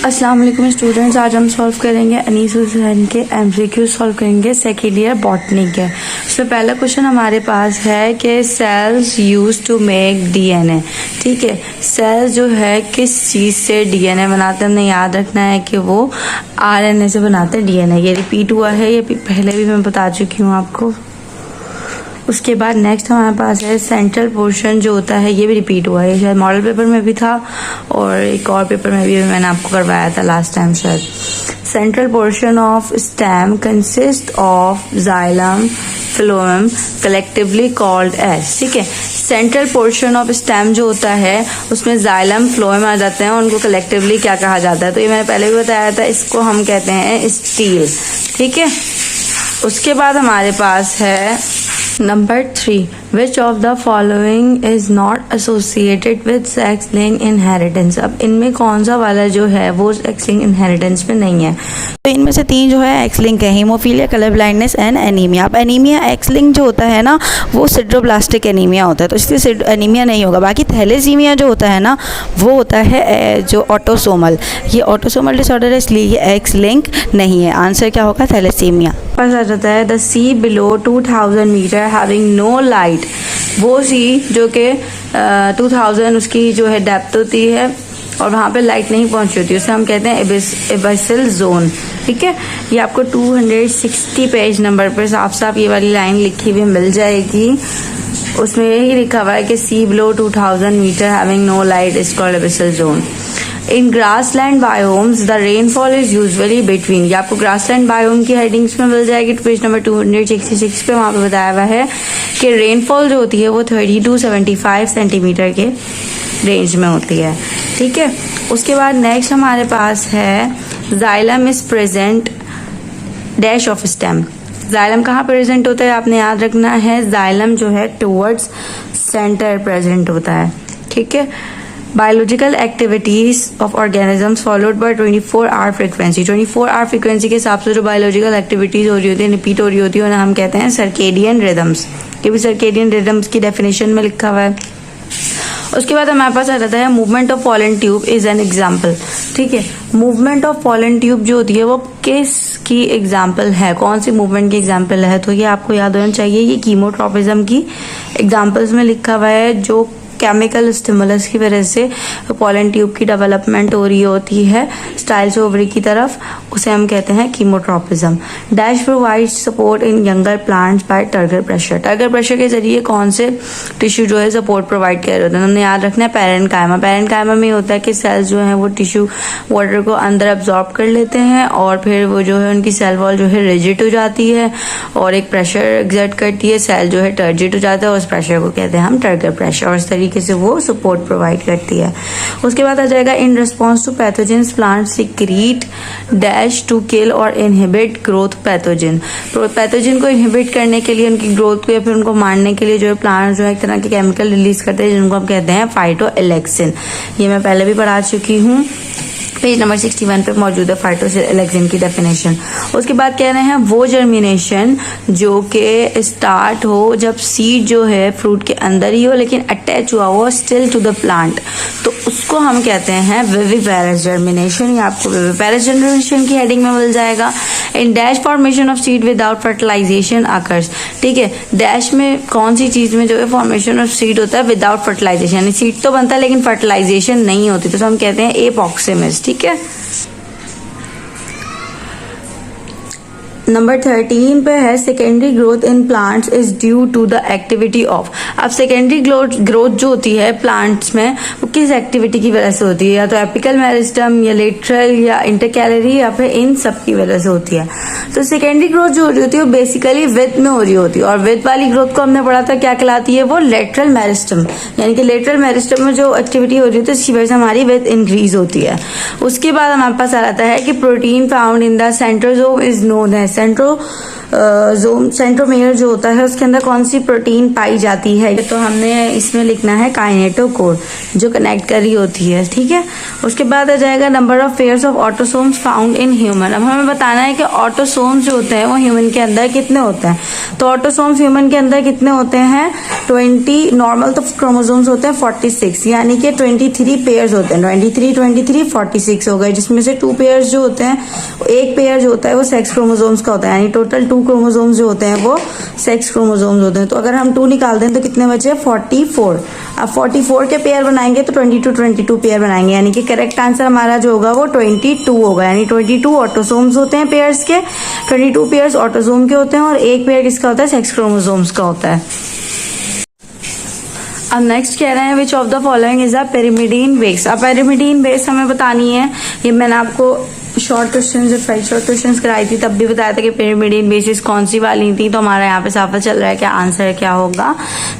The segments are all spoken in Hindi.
अस्सलाम वालेकुम स्टूडेंट्स, आज हम सॉल्व करेंगे अनीस हुसैन के एमसीक्यू सॉल्व करेंगे सेकेंड ईयर बॉटनी के। उसमें पहला क्वेश्चन हमारे पास है कि cells use to make DNA. ठीक है, सेल्स जो है किस चीज़ से डीएनए बनाते हैं, हमने याद रखना है कि वो आरएनए से बनाते हैं डीएनए। ये रिपीट हुआ है, ये पहले भी मैं बता चुकी हूँ आपको। उसके बाद नेक्स्ट हमारे पास है सेंट्रल पोर्शन जो होता है, ये भी रिपीट हुआ है, शायद मॉडल पेपर में भी था और एक और पेपर में भी मैंने आपको करवाया था लास्ट टाइम शायद। Central portion of stem consist of xylem phloem collectively called as. ठीक है, सेंट्रल पोर्शन ऑफ स्टेम जो होता है उसमें जाइलम फ्लोएम आ जाते हैं, उनको कलेक्टिवली क्या कहा जाता है, तो ये मैंने पहले भी बताया था, इसको हम कहते हैं स्टील। ठीक है, उसके बाद हमारे पास है number 3, which of the following is not associated with sex link inheritance. अब इनमें कौन सा वाला जो है वो सेक्स लिंक इनहेरिटेंस में नहीं है। तो इनमें से 3 जो है एक्स लिंक है, haemophilia, colour blindness and anaemia. अब एनीमिया एक्स लिंक जो होता है ना वो सिड्रोब्लास्टिक एनीमिया होता है, तो इसलिए एनीमिया नहीं होगा। बाकी थैलेसीमिया जो होता है ना वो होता है जो ऑटोसोमल, ये ऑटोसोमल डिसऑर्डर है, इसलिए ये एक्स लिंक नहीं है। आंसर क्या होगा, थैलेसीमिया। पास आ जाता है the sea below 2000 metre having no light. वो सी जो कि 2000 उसकी जो है डेप्थ होती है और वहाँ पे लाइट नहीं पहुँची होती, उसे हम कहते हैं एबिसल जोन। ठीक है, ये आपको 260 पेज नंबर पर साफ साफ ये वाली लाइन लिखी हुई मिल जाएगी। उसमें यही लिखा हुआ है कि sea below 2000 metre having no light is called abyssal zone. In grassland biomes the rainfall is usually between, ये आपको ग्रासलैंड बायोम की हेडिंग्स में मिल जाएगी पेज नंबर 266 पे। वहाँ पे बताया हुआ है कि रेनफॉल जो होती है वो 30 to 75 सेंटीमीटर के रेंज में होती है। ठीक है, उसके बाद नेक्स्ट हमारे पास है xylem is present dash of stem. Xylem कहाँ प्रेजेंट होता है आपने याद रखना है, जाइलम जो है टुवर्ड्स सेंटर प्रेजेंट होता है। ठीक है, biological activities of organisms followed by 24 hour frequency. 24 hour frequency के हिसाब से जो बायोलॉजिकल एक्टिविटीज हो रही होती है, रिपीट हो रही होती है, उन्हें हम कहते हैं सर्केडियन रिदम्स। ये भी सर्केडियन रिदम्स की डेफिनेशन में लिखा हुआ है। उसके बाद हमारे पास आ जाता है movement of pollen tube is an example. ठीक है, मूवमेंट ऑफ पॉलन ट्यूब जो होती है वो किस की एग्जाम्पल है, कौन सी मूवमेंट की एग्जाम्पल है, तो ये आपको याद होना चाहिए। ये कीमोट्रोपिज्म की एग्जाम्पल्स में लिखा हुआ है, जो केमिकल स्टिमुलस की वजह से पॉलन ट्यूब की डेवलपमेंट हो रही होती है स्टाइल से ओवरी की तरफ, उसे हम कहते हैं chemotropism. Dash provide support in younger plants by turgor pressure. Turgor pressure के जरिए कौन से टिश्यू जो है सपोर्ट प्रोवाइड कर रहे होते हैं, हमने याद रखना है पैरेन्काइमा। पैरेन्काइमा में होता है कि सेल्स जो है वो टिश्यू वाटर को अंदर एब्जॉर्ब कर लेते हैं और फिर वो जो है उनकी सेल वॉल जो है रिजिड हो जाती है और एक प्रेशर एग्जर्ट करती है, सेल जो है टर्जिड हो जाता है और उस प्रेशर को कहते हैं हम टर्गर प्रेशर, और इस तरीके से वो सपोर्ट प्रोवाइड करती है। उसके बाद आ जाएगा in response to pathogens plant secrete dash to kill और इनहिबिट ग्रोथ पैथोजन। पैथोजन को इनहिबिट करने के लिए, उनकी ग्रोथ को या फिर उनको मारने के लिए जो है प्लांट जो है एक तरह के केमिकल रिलीज करते हैं जिनको हम कहते हैं फाइटोएलेक्सिन। ये मैं पहले भी पढ़ा चुकी हूँ, पेज नंबर 61 पे मौजूद है फाइटोएलेक्सिन की डेफिनेशन। उसके बाद कह रहे हैं वो जर्मिनेशन जो कि स्टार्ट हो जब सीड जो है फ्रूट के अंदर ही हो लेकिन अटैच हुआ हो स्टिल टू द प्लांट, तो उसको हम कहते हैं विविपेरस जर्मिनेशन। ये आपको विविपेरस जर्मिनेशन की हेडिंग में मिल जाएगा। In dash formation of seed without fertilisation occurs. ठीक है, डैश में कौन सी चीज में जो है फॉर्मेशन ऑफ सीड होता है विदाउट फर्टिलाइजेशन, यानी सीड तो बनता है लेकिन फर्टिलाइजेशन नहीं होती, तो हम कहते हैं एपॉक्सिमस। ठीक है, नंबर 13 पे है secondary growth in plants is due to the activity of. अब सेकेंडरी ग्रोथ जो होती है प्लांट्स में वो किस एक्टिविटी की वजह से होती है, या तो एपिकल मेरिस्टम या लेटरल या इंटरकैलरी या फिर इन सब की वजह से होती है। तो सेकेंडरी ग्रोथ जो हो रही होती है वो बेसिकली विथ में हो रही होती है, और विथ वाली ग्रोथ को हमने पढ़ा था क्या कहलाती है, वो लेटरल मेरिस्टम, यानी कि लेटरल मेरिस्टम में जो एक्टिविटी हो रही होती है उसकी वजह से हमारी विथ इंक्रीज होती है। उसके बाद हमारे पास आ जाता है कि protein found in the centrosome is known as centromere जो होता है उसके अंदर कौन सी प्रोटीन पाई जाती है, तो हमने इसमें लिखना है काइनेटोकोर जो कनेक्ट कर रही होती है, ठीक है। उसके बाद आ जाएगा number of pairs of autosomes found in human. अब हमें बताना है कि ऑटोसोम्स जो होते हैं वो ह्यूमन के अंदर कितने होते हैं। तो ऑटोसोम्स ह्यूमन के अंदर कितने होते हैं 20, नॉर्मल तो क्रोमोसोम्स होते हैं 46, यानी कि 23 पेयर्स होते हैं। 23 46 हो गए, जिसमें से 2 पेयर्स जो होते हैं, एक पेयर जो होता है वो सेक्स क्रोमोसोम्स का होता है, यानी टोटल 2 क्रोमोसोम्स जो होते हैं वो सेक्स क्रोमोसोम्स होते हैं। तो अगर हम 2 निकाल दें तो कितने बचे 44। अब 44 के पेयर बनाएंगे तो 22 पेयर बनाएंगे, यानी कि करेक्ट आंसर हमारा जो होगा वो 22 होगा, यानी 22 ऑटोसोम्स होते हैं पेयर्स के, 22 पेयर्स ऑटोसोम के होते हैं और एक पेयर किसका होता है सेक्स क्रोमोसोम्स का होता है। अब नेक्स्ट कह रहे हैं which of the following is a pyrimidine base. अब पिरामिडीन बेस हमें बतानी है, ये मैंने आपको शॉर्ट क्वेश्चन जब 5 शॉर्ट क्वेश्चन कराई थी तब भी बताया था कि पिरामिडीन बेसिस कौन सी वाली थी, तो हमारा यहाँ पे साफ चल रहा है कि आंसर क्या होगा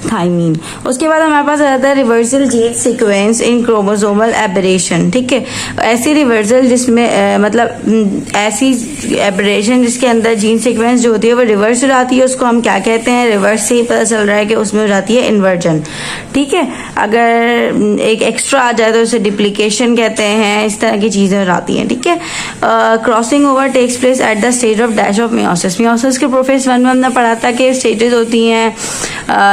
थाइमीन। उसके बाद हमारे पास आ जाता है reversal gene sequence in chromosomal aberration, ठीक है। ऐसी रिवर्सल जिसमें मतलब ऐसी एबरेशन जिसके अंदर जीन सीक्वेंस जो होती है वो रिवर्स हो जाती है, उसको हम क्या कहते हैं, रिवर्स से ही पता चल रहा है कि उसमें हो जाती है इन्वर्जन, ठीक है। अगर एक एक्स्ट्रा आ जाए तो उसे डिप्लीकेशन कहते हैं, इस तरह की चीजें हो जाती हैं, ठीक है। Crossing over takes place at the stage of dash of meiosis. Meiosis के प्रोफेस 1 में हमने पढ़ा था कि स्टेजेस होती हैं,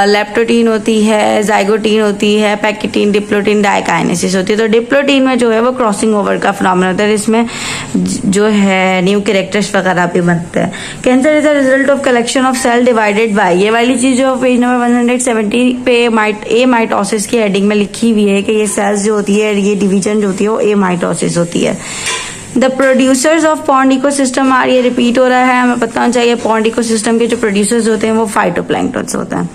लेप्टोटीन होती है, जाइगोटीन होती है, पैकेटीन, डिप्लोटीन, डाइकाइनेसिस होती है। तो डिप्लोटीन में जो है वो क्रॉसिंग ओवर का फिनोमेना होता है, इसमें जो है न्यू कैरेक्टर्स वगैरह भी बनते हैं। Cancer is the result of collection of cell divided by, ये वाली चीज जो पेज नंबर 170 पे माइटोसिस की हेडिंग में लिखी हुई है कि ये सेल्स जो होती है, ये डिवीजन जो होती है वो ए माइटोसिस होती है। The producers of pond ecosystem are, ये रिपीट हो रहा है, हमें पता होना चाहिए पॉन्ड इकोसिस्टम के जो प्रोड्यूसर्स होते हैं वो फाइटोप्लैंक्टन्स होते हैं,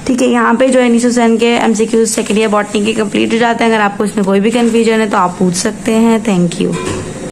ठीक है। यहाँ पे जो है निसोसन के एमसीक्यूज सेकेंड ईयर बॉटनी के कंप्लीट हो जाते हैं। अगर आपको इसमें कोई भी कंफ्यूजन है तो आप पूछ सकते हैं। Thank you.